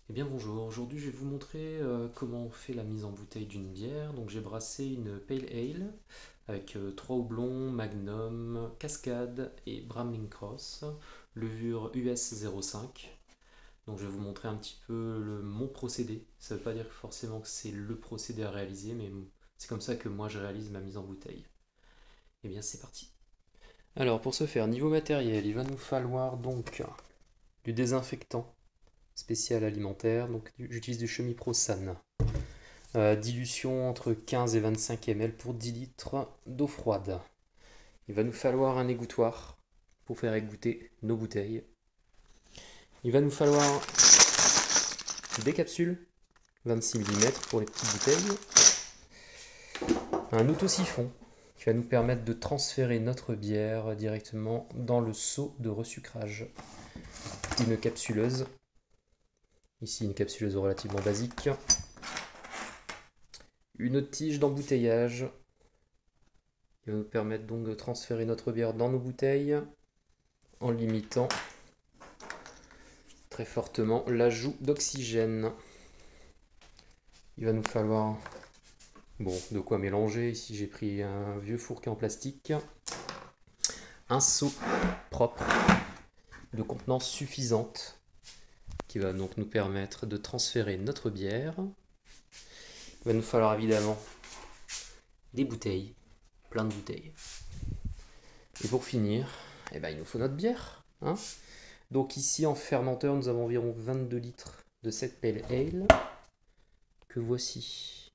Eh bien bonjour, aujourd'hui je vais vous montrer comment on fait la mise en bouteille d'une bière. Donc j'ai brassé une Pale Ale avec 3 houblons, Magnum, Cascade et Bramling Cross, levure US 05. Donc je vais vous montrer un petit peu mon procédé. Ça ne veut pas dire forcément que c'est le procédé à réaliser, mais c'est comme ça que moi je réalise ma mise en bouteille. Eh bien c'est parti. Alors pour ce faire, niveau matériel, il va nous falloir donc du désinfectant spécial alimentaire. Donc j'utilise du Chemi-Pro San. Dilution entre 15 et 25 ml pour 10 litres d'eau froide. Il va nous falloir un égouttoir pour faire égoutter nos bouteilles. Il va nous falloir des capsules 26 mm pour les petites bouteilles. Un autosiphon qui va nous permettre de transférer notre bière directement dans le seau de resucrage. Une capsuleuse. Ici une capsuleuse relativement basique. Une tige d'embouteillage qui va nous permettre donc de transférer notre bière dans nos bouteilles en limitant très fortement l'ajout d'oxygène. Il va nous falloir de quoi mélanger. Ici j'ai pris un vieux fourquet en plastique, un seau propre de contenance suffisante qui va donc nous permettre de transférer notre bière. Il va nous falloir évidemment des bouteilles, plein de bouteilles. Et pour finir, il nous faut notre bière. Donc ici en fermenteur, nous avons environ 22 litres de cette Pale Ale que voici,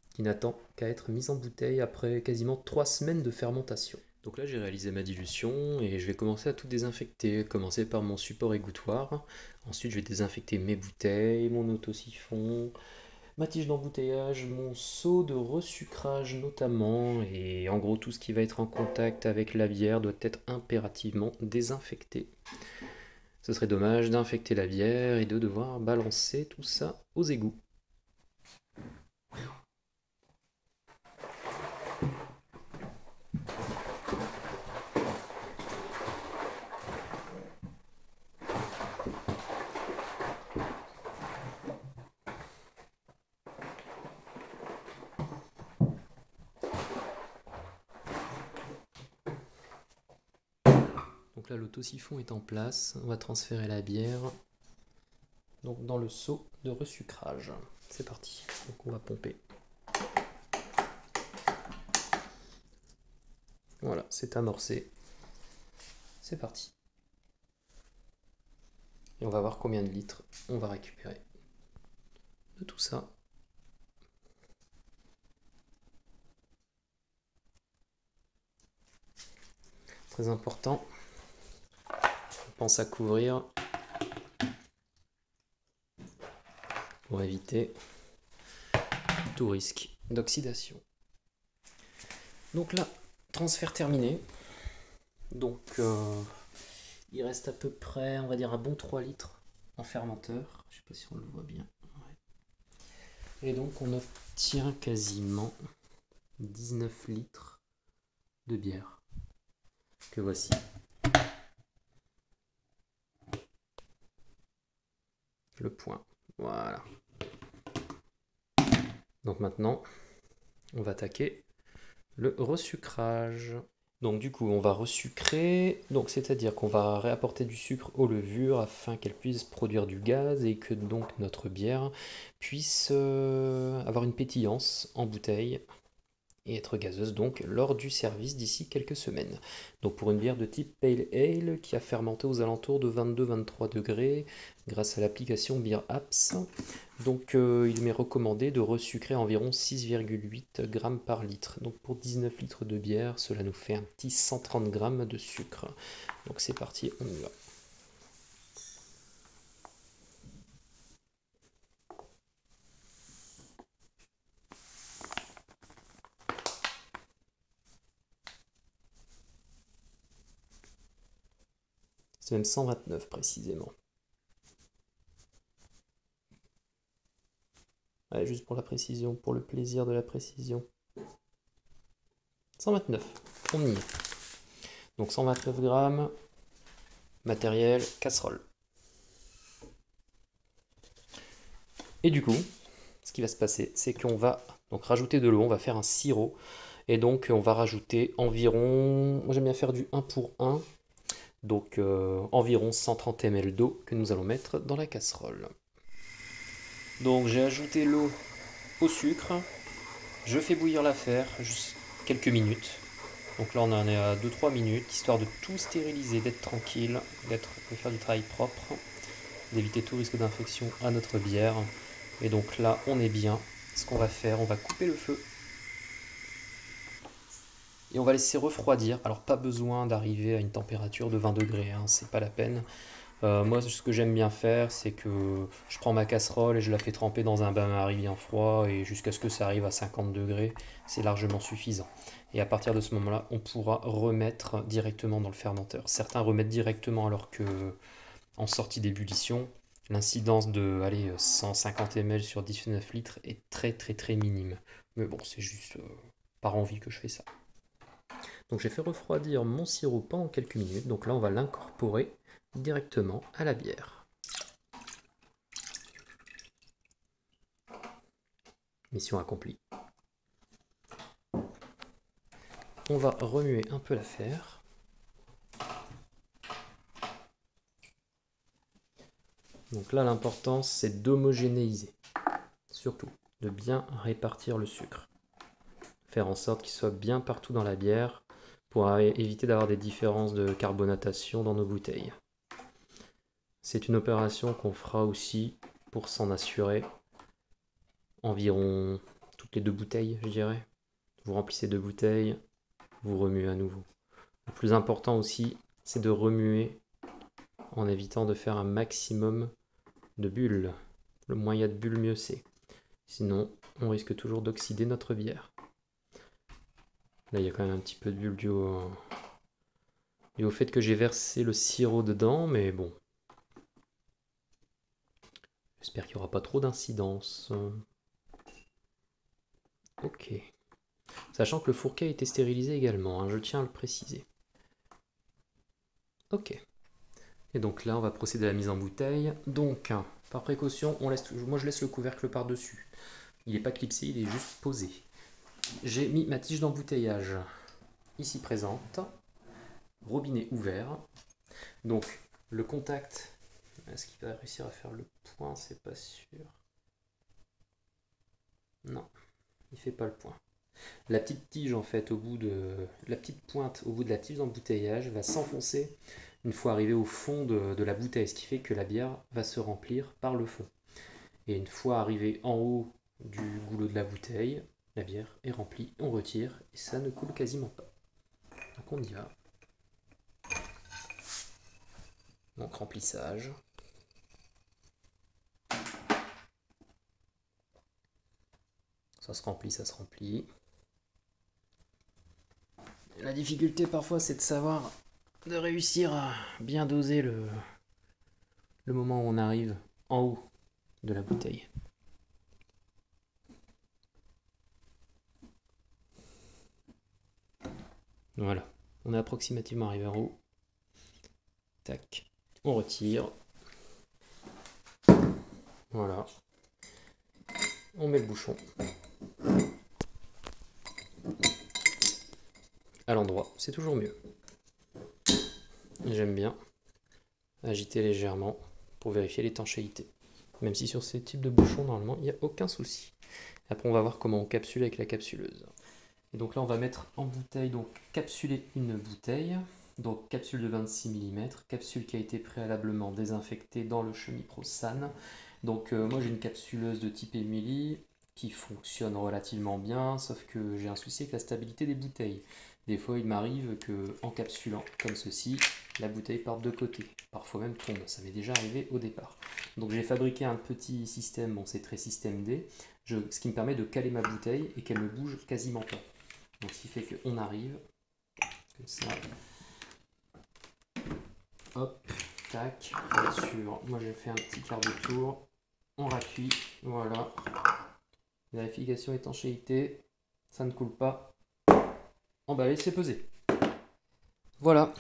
qui n'attend qu'à être mise en bouteille après quasiment 3 semaines de fermentation. Donc là j'ai réalisé ma dilution et je vais commencer à tout désinfecter. Commencer par mon support égouttoir, ensuite je vais désinfecter mes bouteilles, mon autosiphon, ma tige d'embouteillage, mon seau de resucrage notamment, et en gros tout ce qui va être en contact avec la bière doit être impérativement désinfecté. Ce serait dommage d'infecter la bière et de devoir balancer tout ça aux égouts. Donc là l'autosiphon est en place, on va transférer la bière donc dans le seau de resucrage. C'est parti, donc on va pomper. Voilà, c'est amorcé. C'est parti. Et on va voir combien de litres on va récupérer de tout ça. Très important, on pense à couvrir pour éviter tout risque d'oxydation. Donc là, transfert terminé. Donc il reste à peu près, on va dire, un bon 3 litres en fermenteur. Je sais pas si on le voit bien. Ouais. Et donc on obtient quasiment 19 litres de bière. Que voici. Le point. Voilà. Donc maintenant, on va attaquer le resucrage. Donc du coup, on va resucrer, donc c'est-à-dire qu'on va réapporter du sucre aux levures afin qu'elles puissent produire du gaz et que donc notre bière puisse avoir une pétillance en bouteille et être gazeuse donc lors du service d'ici quelques semaines. Donc pour une bière de type Pale Ale qui a fermenté aux alentours de 22-23 degrés grâce à l'application Beer Apps, donc il m'est recommandé de resucrer environ 6,8 g par litre. Donc pour 19 litres de bière, cela nous fait un petit 130 g de sucre. Donc c'est parti, on y va. C'est même 129 précisément. Allez, juste pour la précision, pour le plaisir de la précision. 129, on y est. Donc 129 grammes, matériel, casserole. Et du coup, ce qui va se passer, c'est qu'on va donc rajouter de l'eau, on va faire un sirop. Et donc on va rajouter environ, moi j'aime bien faire du 1 pour 1, donc environ 130 ml d'eau que nous allons mettre dans la casserole. Donc j'ai ajouté l'eau au sucre, je fais bouillir l'affaire juste quelques minutes. Donc là on en est à 2-3 minutes, histoire de tout stériliser, d'être tranquille, de faire du travail propre, d'éviter tout risque d'infection à notre bière. Et donc là on est bien. Ce qu'on va faire, on va couper le feu et on va laisser refroidir. Alors pas besoin d'arriver à une température de 20 degrés, hein, c'est pas la peine. Moi ce que j'aime bien faire, c'est que je prends ma casserole et je la fais tremper dans un bain-marie bien froid et jusqu'à ce que ça arrive à 50 degrés, c'est largement suffisant. Et à partir de ce moment-là, on pourra remettre directement dans le fermenteur. Certains remettent directement alors que en sortie d'ébullition, l'incidence de 150 ml sur 19 litres est très très très minime. Mais bon, c'est juste par envie que je fais ça. Donc j'ai fait refroidir mon sirop pendant quelques minutes. Donc là, on va l'incorporer directement à la bière. Mission accomplie. On va remuer un peu l'affaire. Donc là, l'important, c'est d'homogénéiser. Surtout, de bien répartir le sucre. Faire en sorte qu'il soit bien partout dans la bière pour éviter d'avoir des différences de carbonatation dans nos bouteilles. C'est une opération qu'on fera aussi pour s'en assurer environ toutes les 2 bouteilles, je dirais. Vous remplissez 2 bouteilles, vous remuez à nouveau. Le plus important aussi, c'est de remuer en évitant de faire un maximum de bulles. Le moins il y a de bulles, mieux c'est. Sinon, on risque toujours d'oxyder notre bière. Là, il y a quand même un petit peu de bulles dû au fait que j'ai versé le sirop dedans, mais bon. J'espère qu'il n'y aura pas trop d'incidence. Ok. Sachant que le fourquet a été stérilisé également, hein, je tiens à le préciser. Ok. Et donc là, on va procéder à la mise en bouteille. Donc, par précaution, moi je laisse le couvercle par-dessus. Il n'est pas clipsé, il est juste posé. J'ai mis ma tige d'embouteillage ici présente. Robinet ouvert. Donc, le contact, est-ce qu'il va réussir à faire le point? C'est pas sûr. Non, il fait pas le point. La petite tige en fait la petite pointe au bout de la tige d'embouteillage va s'enfoncer une fois arrivé au fond de la bouteille, ce qui fait que la bière va se remplir par le fond. Et une fois arrivé en haut du goulot de la bouteille, la bière est remplie, on retire et ça ne coule quasiment pas. Donc on y va. Donc remplissage. Ça se remplit, ça se remplit. La difficulté parfois c'est de savoir, de réussir à bien doser le moment où on arrive en haut de la bouteille. Voilà, on est approximativement arrivé en haut. Tac, on retire. Voilà. On met le bouchon à l'endroit, c'est toujours mieux. J'aime bien agiter légèrement pour vérifier l'étanchéité. Même si sur ces types de bouchons, normalement, il n'y a aucun souci. Après, on va voir comment on capsule avec la capsuleuse. Et donc là, on va mettre en bouteille, donc capsuler une bouteille. Donc capsule de 26 mm, capsule qui a été préalablement désinfectée dans le Chemipro San. Donc moi j'ai une capsuleuse de type Emily qui fonctionne relativement bien, sauf que j'ai un souci avec la stabilité des bouteilles. Des fois il m'arrive que en capsulant comme ceci, la bouteille parte de côté, parfois même tombe, ça m'est déjà arrivé au départ. Donc j'ai fabriqué un petit système, bon c'est très système D, ce qui me permet de caler ma bouteille et qu'elle ne bouge quasiment pas. Donc ce qui fait qu'on arrive, comme ça, hop, tac, sur, moi j'ai fait un petit quart de tour, on rappuie, voilà, vérification étanchéité, ça ne coule pas, emballé, c'est pesé. Voilà,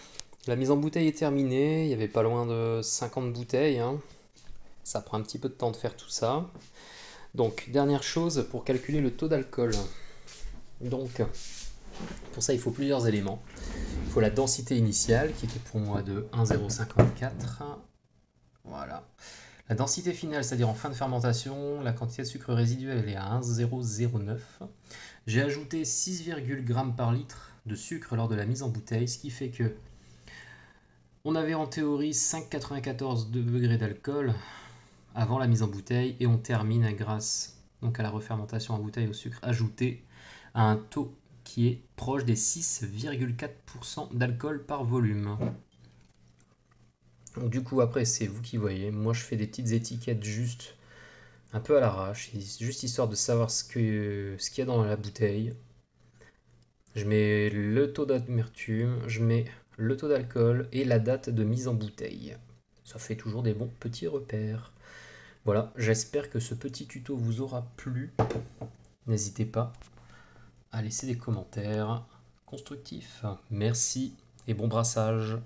la mise en bouteille est terminée, il y avait pas loin de 50 bouteilles, hein. Ça prend un petit peu de temps de faire tout ça. Donc, dernière chose pour calculer le taux d'alcool. Donc, pour ça, il faut plusieurs éléments. Il faut la densité initiale, qui était pour moi de 1,054. Voilà. La densité finale, c'est-à-dire en fin de fermentation, la quantité de sucre résiduel elle est à 1,009. J'ai ajouté 6, g par litre de sucre lors de la mise en bouteille, ce qui fait que on avait en théorie 5,94 degrés d'alcool avant la mise en bouteille et on termine grâce donc à la refermentation en bouteille au sucre ajouté à un taux qui est proche des 6,4% d'alcool par volume. Donc du coup après c'est vous qui voyez, moi je fais des petites étiquettes juste un peu à l'arrache, juste histoire de savoir ce qu'il y a dans la bouteille. Je mets le taux d'amertume, je mets le taux d'alcool et la date de mise en bouteille. Ça fait toujours des bons petits repères. Voilà, j'espère que ce petit tuto vous aura plu. N'hésitez pas à laisser des commentaires constructifs. Merci et bon brassage.